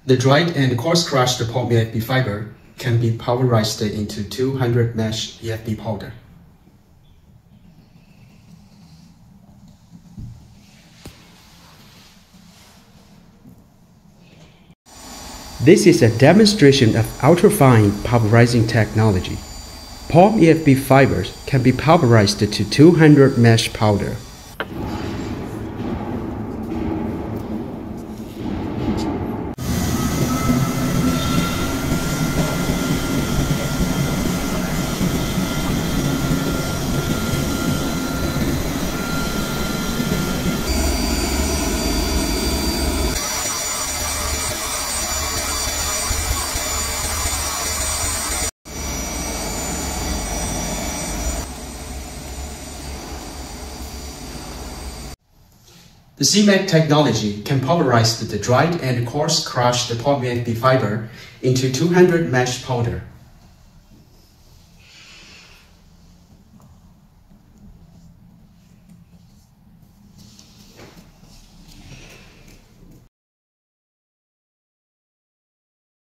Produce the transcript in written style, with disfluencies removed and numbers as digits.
The dried and coarse-crushed POM EFB fiber can be pulverized into 200 mesh EFB powder. This is a demonstration of ultrafine pulverizing technology. POM EFB fibers can be pulverized to 200 mesh powder. The CMAC technology can pulverize the dried and coarse crushed POM EFB fiber into 200 mesh powder.